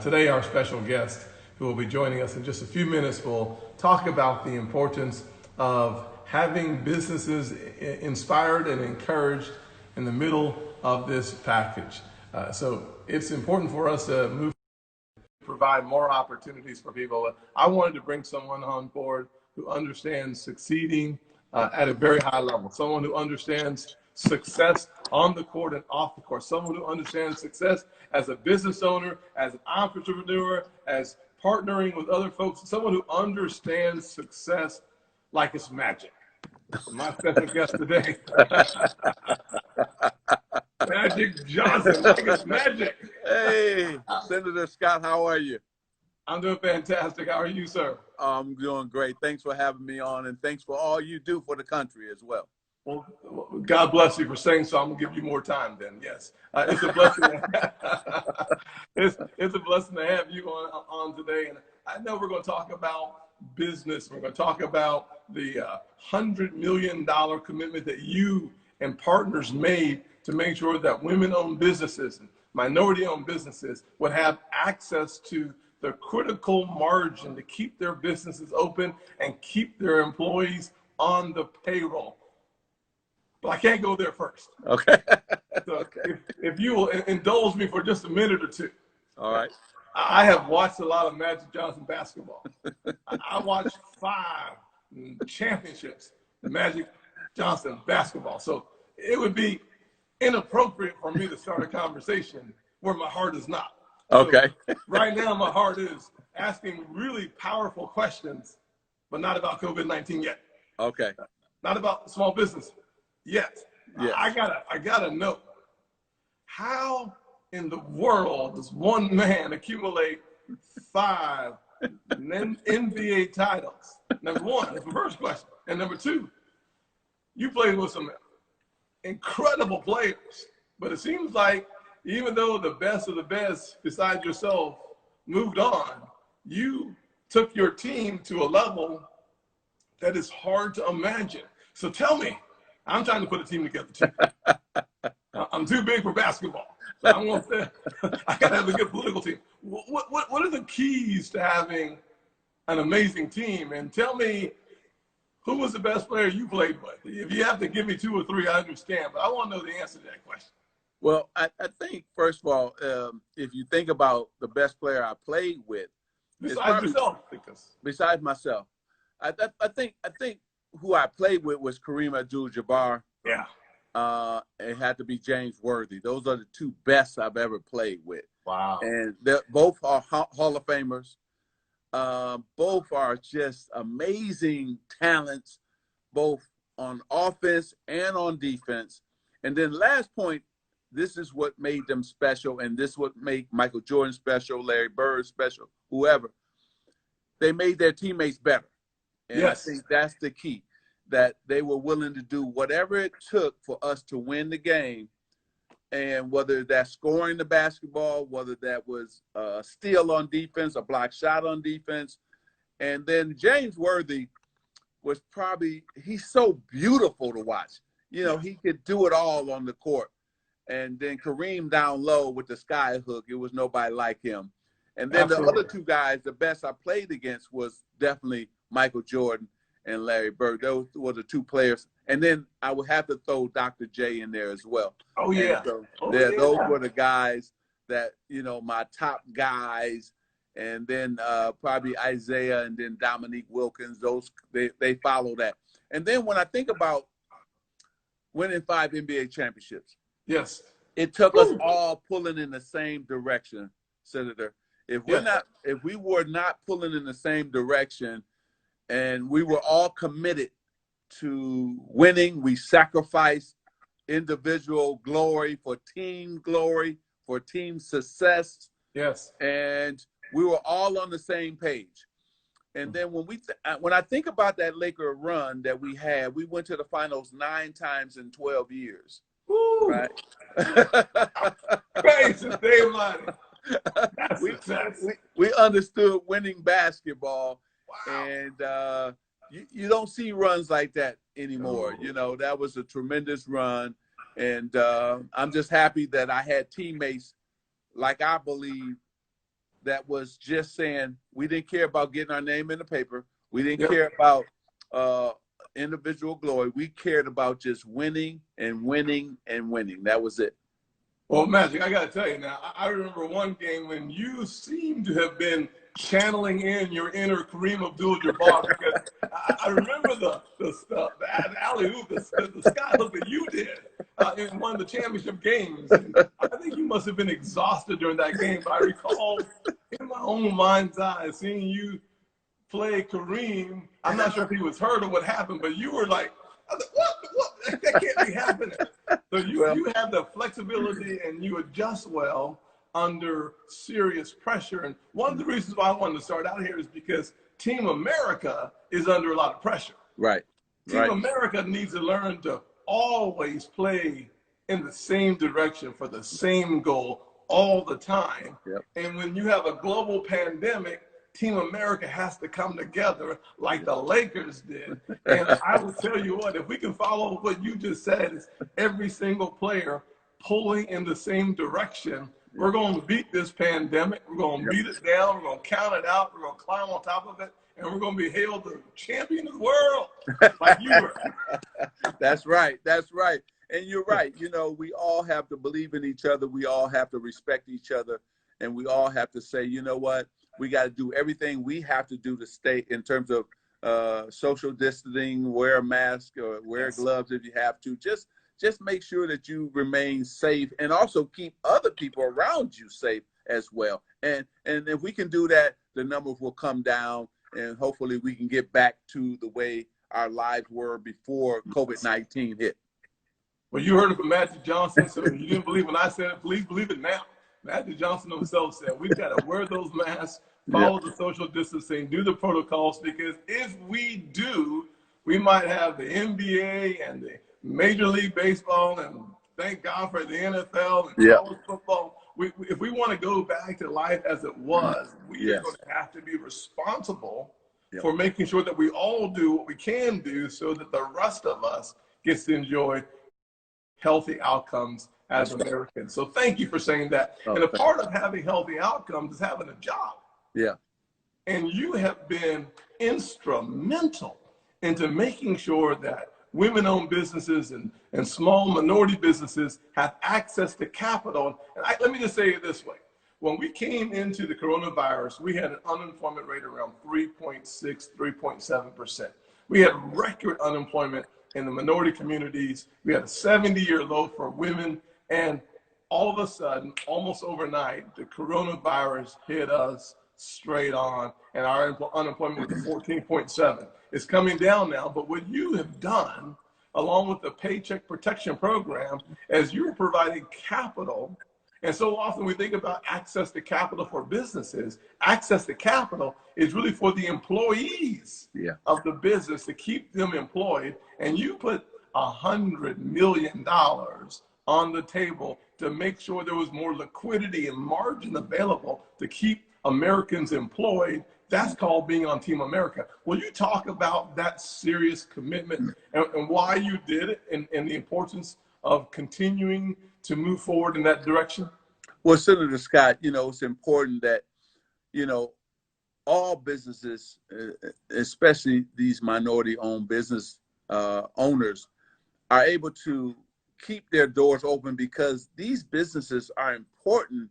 Today, our special guest, who will be joining us in just a few minutes, will talk about the importance of having businesses inspired and encouraged in the middle of this package. So it's important for us to provide more opportunities for people. I wanted to bring someone on board who understands succeeding at a very high level, someone who understands success on the court and off the court, someone who understands success as a business owner, as an entrepreneur, as partnering with other folks, someone who understands success like it's magic. My special guest today, Magic Johnson, like it's magic. Hey, Senator Scott, how are you? I'm doing fantastic. How are you, sir? I'm doing great. Thanks for having me on, and thanks for all you do for the country as well. Well, God bless you for saying so. I'm gonna give you more time then. Yes, it's a blessing. It's a blessing to have you on today. And I know we're going to talk about business. We're going to talk about the $100 million commitment that you and partners made to make sure that women-owned businesses and minority-owned businesses would have access to the critical margin to keep their businesses open and keep their employees on the payroll. But I can't go there first. Okay. So okay. If you will indulge me for just a minute or two. All right. I have watched a lot of Magic Johnson basketball. I watched 5 championships, Magic Johnson basketball. So it would be inappropriate for me to start a conversation where my heart is not. Okay. So right now, my heart is asking really powerful questions, but not about COVID-19 yet. Okay. Not about small business yet. Yes. I gotta know, how in the world does one man accumulate 5 NBA titles? Number one, that's the first question. And number two, you played with some incredible players, but it seems like even though the best of the best besides yourself moved on, you took your team to a level that is hard to imagine. So tell me, I'm trying to put a team together too. I'm too big for basketball. So I gotta have a good political team. What are the keys to having an amazing team? And tell me, who was the best player you played with? If you have to give me 2 or 3, I understand, but I want to know the answer to that question. Well, I think, first of all, if you think about the best player I played with, besides yourself, besides myself, I think who I played with was Kareem Abdul-Jabbar. Yeah. It had to be James Worthy. Those are the 2 best I've ever played with. Wow. And both are Hall of Famers. Both are just amazing talents, both on offense and on defense. And then last point, this is what made them special, and this is what made Michael Jordan special, Larry Bird special, whoever. They made their teammates better. And yes. I think that's the key, that they were willing to do whatever it took for us to win the game. And whether that's scoring the basketball, whether that was a steal on defense, a block shot on defense. And then James Worthy was he's so beautiful to watch. You know, he could do it all on the court. And then Kareem down low with the sky hook, it was nobody like him. And then Absolutely. The other 2 guys, the best I played against was definitely Michael Jordan and Larry Bird. Those were the 2 players. And then I would have to throw Dr. J in there as well. Oh, yeah. So those were the guys that, you know, my top guys. And then probably Isaiah and then Dominique Wilkins. They follow that. And then when I think about winning 5 NBA championships, yes, it took us all pulling in the same direction, Senator. If we were not pulling in the same direction, and we were all committed to winning, we sacrificed individual glory for team success. Yes, and we were all on the same page. And then when I think about that Laker run that we had, we went to the finals 9 times in 12 years. Woo. Right? Crazy damn money. We understood winning basketball. Wow. And you don't see runs like that anymore. You know, that was a tremendous run. And I'm just happy that I had teammates like I believe that was just saying we didn't care about getting our name in the paper. We didn't Yep. care about individual glory. We cared about just winning and winning and winning. That was it. Well, Magic, I got to tell you now, I remember one game when you seemed to have been channeling in your inner Kareem Abdul-Jabbar, because I remember the alley-oop, the sky hook that you did in one of the championship games. And I think you must have been exhausted during that game, but I recall in my own mind's eye seeing you play Kareem. I'm not sure if he was hurt or what happened, but you were like, what? That can't be happening. So you have the flexibility and you adjust well under serious pressure. And one of the reasons why I wanted to start out here is because Team America is under a lot of pressure. Right. Team America needs to learn to always play in the same direction for the same goal all the time. Yep. And when you have a global pandemic, Team America has to come together like the Lakers did. And I will tell you what, if we can follow what you just said, is every single player pulling in the same direction, we're going to beat this pandemic. We're going to beat it down. We're going to count it out. We're going to climb on top of it. And we're going to be hailed the champion of the world like you were. That's right. That's right. And you're right. You know, we all have to believe in each other. We all have to respect each other. And we all have to say, you know what? We got to do everything we have to do to stay in terms of social distancing, wear a mask or wear gloves if you have to. Just make sure that you remain safe and also keep other people around you safe as well. And if we can do that, the numbers will come down and hopefully we can get back to the way our lives were before COVID-19 hit. Well, you heard it from Magic Johnson, so you didn't believe when I said it, please believe it now. Magic Johnson himself said, we've got to wear those masks, follow the social distancing, do the protocols, because if we do, we might have the NBA and the Major League Baseball, and thank God for the NFL and college football. If we want to go back to life as it was, we are going to have to be responsible for making sure that we all do what we can do so that the rest of us gets to enjoy healthy outcomes as Americans. So thank you for saying that. And a part of having healthy outcomes is having a job. Yeah. And you have been instrumental into making sure that women-owned businesses and small minority businesses have access to capital. And let me just say it this way. When we came into the coronavirus, we had an unemployment rate around 3.6, 3.7%. We had record unemployment in the minority communities. We had a 70-year low for women. And all of a sudden, almost overnight, the coronavirus hit us straight on, and our unemployment was 14.7. It's coming down now, but what you have done, along with the Paycheck Protection Program, as you're providing capital, and so often we think about access to capital for businesses. Access to capital is really for the employees of the business to keep them employed, and you put $100 million on the table to make sure there was more liquidity and margin available to keep Americans employed. That's called being on Team America. Will you talk about that serious commitment and why you did it and the importance of continuing to move forward in that direction? Well, Senator Scott, you know, it's important that, you know, all businesses, especially these minority-owned business owners, are able to keep their doors open because these businesses are important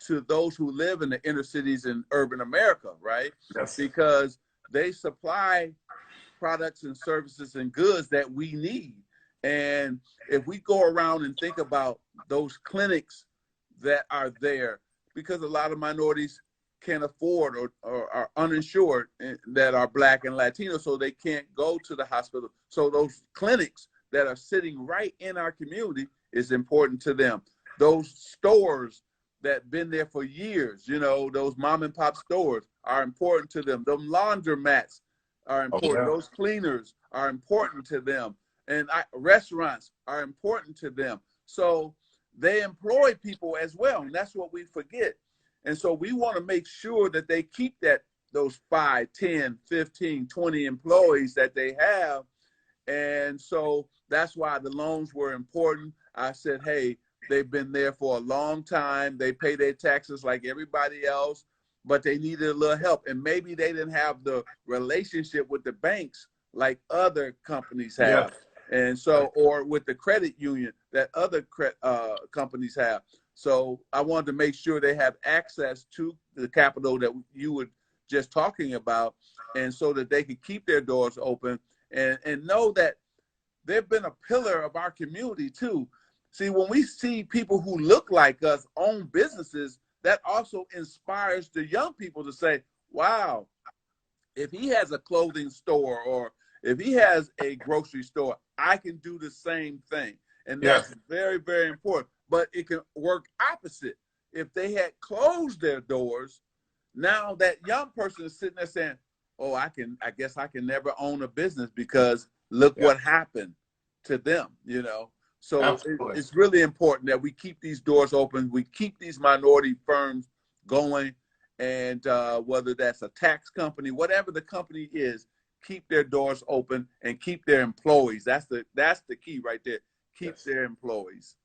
to those who live in the inner cities in urban America, right? Yes. Because they supply products and services and goods that we need. And if we go around and think about those clinics that are there, because a lot of minorities can't afford or are uninsured that are Black and Latino, so they can't go to the hospital. So those clinics that are sitting right in our community is important to them. Those stores that been there for years, you know, those mom and pop stores are important to them. Those laundromats are important. Those cleaners are important to them. And restaurants are important to them. So they employ people as well. And that's what we forget. And so we want to make sure that they keep those 5, 10, 15, 20 employees that they have. And so that's why the loans were important. I said, hey, they've been there for a long time. They pay their taxes like everybody else. but they needed a little help. And maybe they didn't have the relationship with the banks like other companies have. Yeah. And so, or with the credit union that other companies have. So I wanted to make sure they have access to the capital that you were just talking about, and so that they could keep their doors open and know that they've been a pillar of our community too. See, when we see people who look like us own businesses, that also inspires the young people to say, wow, if he has a clothing store or if he has a grocery store, I can do the same thing. And that's very, very important. But it can work opposite. If they had closed their doors, now that young person is sitting there saying, oh, I guess I can never own a business because look what happened to them, you know. So it's really important that we keep these doors open. We keep these minority firms going. And whether that's a tax company, whatever the company is, keep their doors open and keep their employees. That's the key right there. Keep their employees.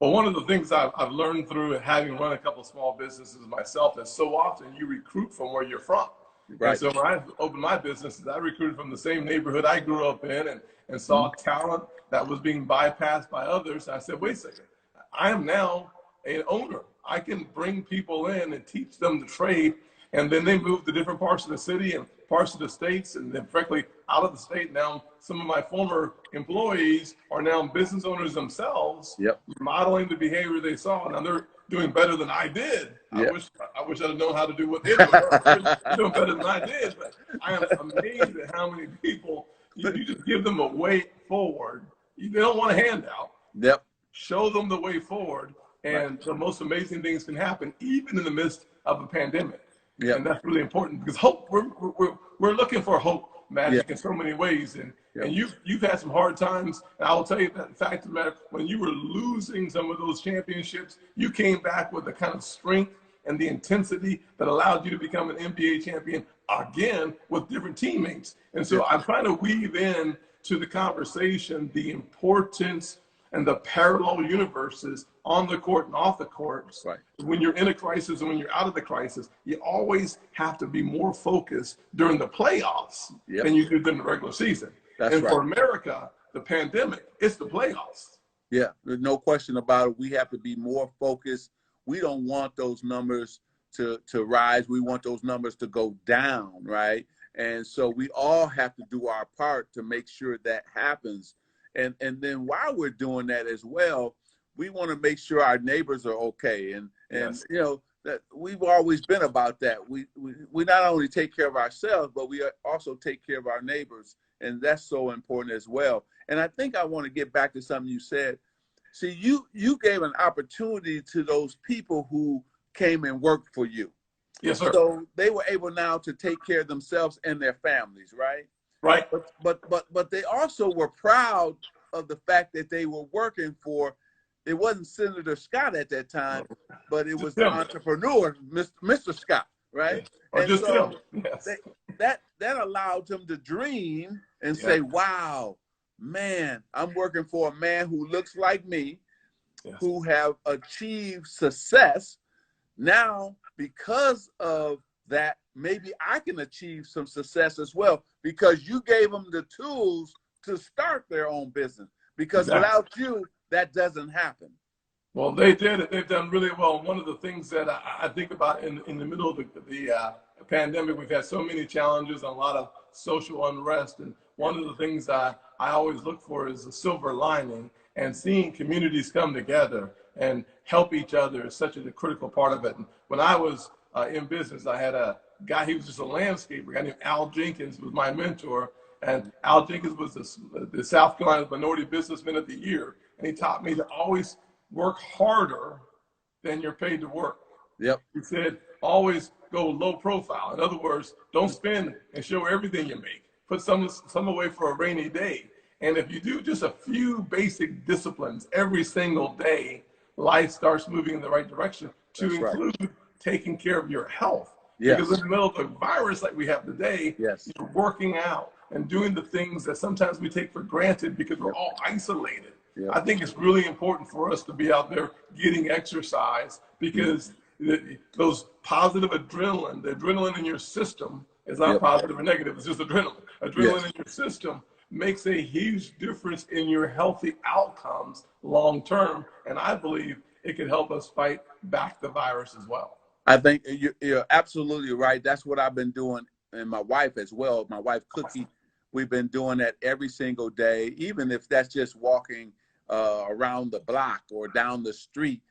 Well, one of the things I've learned through having run a couple of small businesses myself is so often you recruit from where you're from. Right. And so when I opened my businesses, I recruited from the same neighborhood I grew up in and saw talent that was being bypassed by others. I said, wait a second, I am now an owner. I can bring people in and teach them the trade, and then they move to different parts of the city and parts of the states, and then frankly, out of the state. Now, some of my former employees are now business owners themselves, modeling the behavior they saw. Now they're doing better than I did. I wish I'd have known how to do what they're doing. They're doing better than I did, but I am amazed at how many people, you just give them a way forward. They don't want a handout. Show them the way forward. And the most amazing things can happen, even in the midst of a pandemic. And that's really important because hope. We're looking for hope, Magic, in so many ways. And you've had some hard times. And I will tell you that the fact of the matter, when you were losing some of those championships, you came back with the kind of strength and the intensity that allowed you to become an NBA champion again with different teammates. And so I'm trying to weave in to the conversation the importance and the parallel universes on the court and off the court. When you're in a crisis and when you're out of the crisis, you always have to be more focused during the playoffs than you do during the regular season. For America, the pandemic, it's the playoffs. Yeah, there's no question about it. We have to be more focused. We don't want those numbers to rise. We want those numbers to go down, right? And so we all have to do our part to make sure that happens. And then while we're doing that as well, we want to make sure our neighbors are okay. And you know, that we've always been about that. We not only take care of ourselves, but we also take care of our neighbors. And that's so important as well. And I think I want to get back to something you said. See, you gave an opportunity to those people who came and worked for you. Yes, sir. So they were able now to take care of themselves and their families, right? Right. But they also were proud of the fact that they were working for, it wasn't Senator Scott at that time, but it was the entrepreneur, Mr. Scott, right? Or and just so him. Yes. that allowed them to dream and say, wow, man, I'm working for a man who looks like me, who have achieved success. Now, because of that, maybe I can achieve some success as well, because you gave them the tools to start their own business. Because without you, that doesn't happen. Well, they did it. They've done really well. One of the things that I think about in the middle of the pandemic, we've had so many challenges and a lot of social unrest. And one of the things I always look for is a silver lining, and seeing communities come together and help each other is such a critical part of it. And when I was in business, I had a guy, he was just a landscaper, a guy named Al Jenkins was my mentor. And Al Jenkins was the South Carolina Minority Businessman of the Year. And he taught me to always work harder than you're paid to work. He said, always go low profile. In other words, don't spend and show everything you make. Put some away for a rainy day. And if you do just a few basic disciplines every single day, life starts moving in the right direction, to include taking care of your health. Because in the middle of a virus like we have today, you're working out and doing the things that sometimes we take for granted because we're all isolated. I think it's really important for us to be out there getting exercise, because those positive adrenaline, the adrenaline in your system is not Yep. positive or negative. It's just adrenaline. Adrenaline Yes. in your system makes a huge difference in your healthy outcomes long term. And I believe it could help us fight back the virus as well. I think you're absolutely right. That's what I've been doing, and my wife as well. My wife, Cookie, we've been doing that every single day, even if that's just walking around the block or down the street.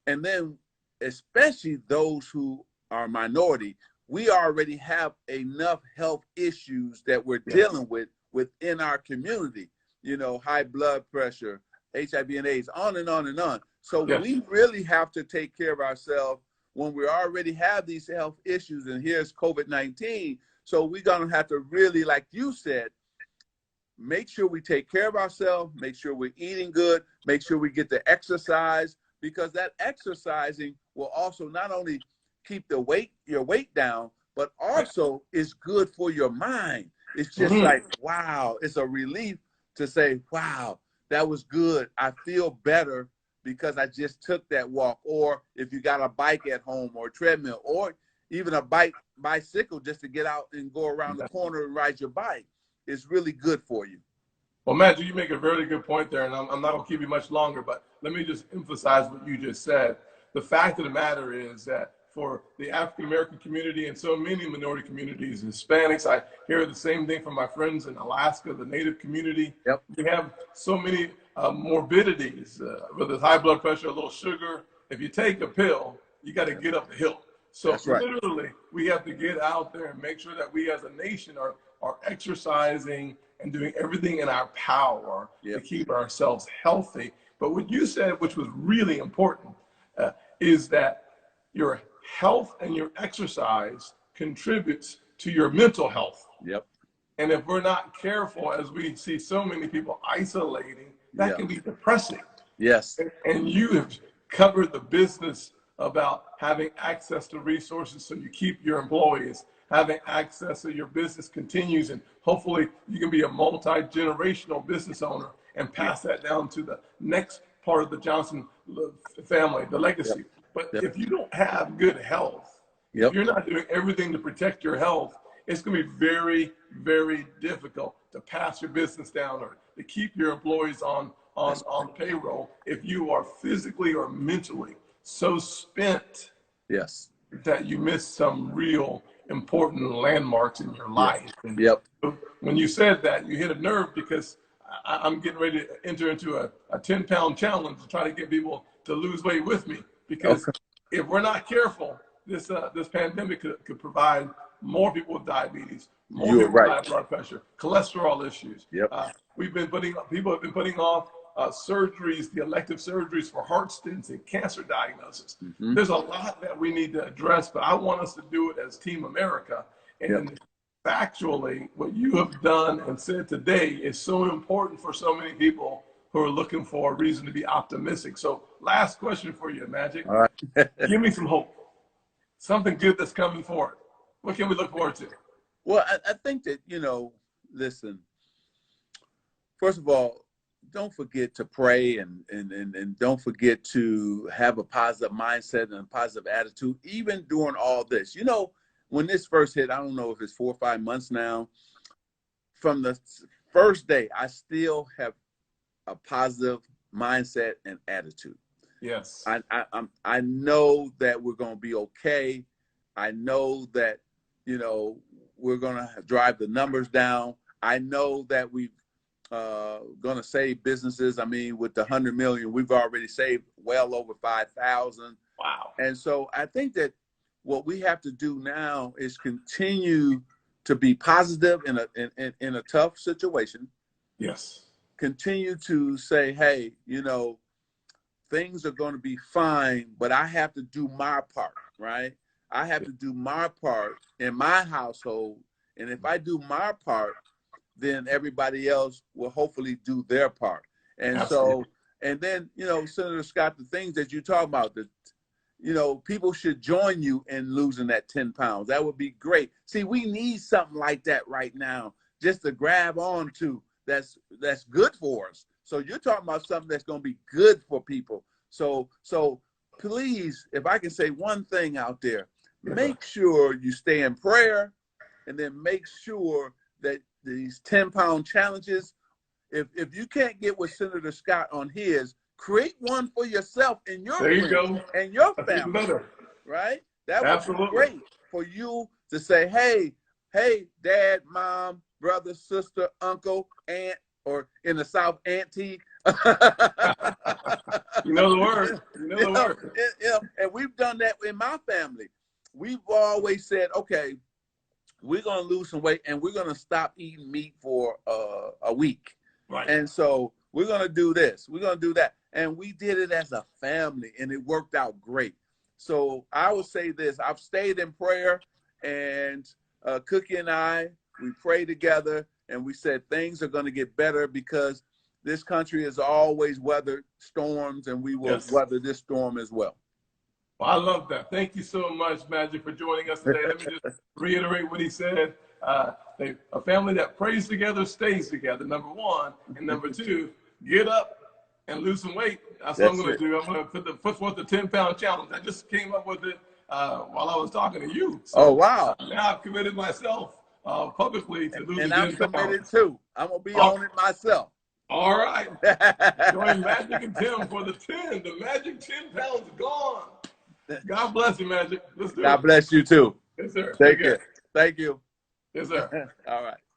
And then, especially those who are minority, we already have enough health issues that we're dealing with within our community. You know, high blood pressure, HIV and AIDS, on and on and on. So we really have to take care of ourselves when we already have these health issues, and here's COVID-19. So we're going to have to really, like you said, make sure we take care of ourselves, make sure we're eating good, make sure we get the exercise, because that exercising will also not only keep your weight down, but also is good for your mind. It's just like, wow, it's a relief to say, wow, that was good. I feel better because I just took that walk. Or if you got a bike at home or a treadmill or even a bicycle just to get out and go around the corner and ride your bike, it's really good for you. Well, Matt, you make a very good point there, and I'm not going to keep you much longer, but let me just emphasize what you just said. The fact of the matter is that for the African-American community and so many minority communities, Hispanics, I hear the same thing from my friends in Alaska, the Native community. Yep. We have so many morbidities, whether it's high blood pressure, a little sugar. If you take a pill, you got to get up the hill. So literally, we have to get out there and make sure that we as a nation are exercising and doing everything in our power to keep ourselves healthy. But what you said, which was really important, is that your health and your exercise contributes to your mental health. Yep. And if we're not careful, as we see so many people isolating, that can be depressing. Yes. And you have covered the business about having access to resources so you keep your employees, having access so your business continues, and hopefully you can be a multi-generational business owner and pass that down to the next part of the Johnson family, the legacy. But if you don't have good health, if you're not doing everything to protect your health, it's going to be very, very difficult to pass your business down or to keep your employees on payroll if you are physically or mentally so spent that you miss some real important landmarks in your life. And so when you said that, you hit a nerve, because I'm getting ready to enter into a 10-pound challenge to try to get people to lose weight with me. Because if we're not careful, this pandemic could provide more people with diabetes, more people with high blood pressure, cholesterol issues. People have been putting off surgeries, the elective surgeries for heart stents and cancer diagnosis. There's a lot that we need to address, but I want us to do it as Team America. And factually, what you have done and said today is so important for so many people who are looking for a reason to be optimistic. So last question for you, Magic. All right. Give me some hope. Something good that's coming forward. What can we look forward to? Well, I think that, listen, first of all, don't forget to pray and don't forget to have a positive mindset and a positive attitude, even during all this. When this first hit, I don't know if it's 4 or 5 months now, from the first day, I still have a positive mindset and attitude. Yes. I know that we're going to be okay. I know that, we're going to drive the numbers down. I know that we've going to save businesses. I mean, with the 100 million, we've already saved well over 5,000. Wow. And so I think that what we have to do now is continue to be positive in a tough situation. Yes. Continue to say, hey, things are going to be fine, but I have to do my part, right? I have to do my part in my household. And if I do my part, then everybody else will hopefully do their part. And Absolutely. And then, Senator Scott, the things that you talk about, that, people should join you in losing that 10 pounds. That would be great. See, we need something like that right now, just to grab on to that's good for us. So you're talking about something that's going to be good for people. So please, if I can say one thing out there, make sure you stay in prayer, and then make sure that these 10-pound challenges, if you can't get with Senator Scott on his, create one for yourself and your friends and your family, right? That would be great for you to say, hey, dad, mom, brother, sister, uncle, aunt, or in the South, auntie. You know the word. You know the word. And we've done that in my family. We've always said, okay, we're going to lose some weight and we're going to stop eating meat for a week. Right. And so we're going to do this. We're going to do that. And we did it as a family, and it worked out great. So I would say this. I've stayed in prayer, and Cookie and I, we prayed together, and we said things are going to get better because this country has always weathered storms, and we will weather this storm as well. Well, I love that. Thank you so much, Magic, for joining us today. Let me just reiterate what he said. A family that prays together stays together, number one. And number two, get up and lose some weight. That's what I'm going to do. I'm going to put forth the 10-pound challenge. I just came up with it while I was talking to you. So, oh, wow. Now I've committed myself publicly to losing 10 pounds. And I'm committed too. I'm going to be on it myself. All right. Join Magic and Tim for the 10. The magic 10 pounds gone. God bless you, Magic. Let's do it. God bless you too. Yes, sir. Take care. Thank you. Yes, sir. All right.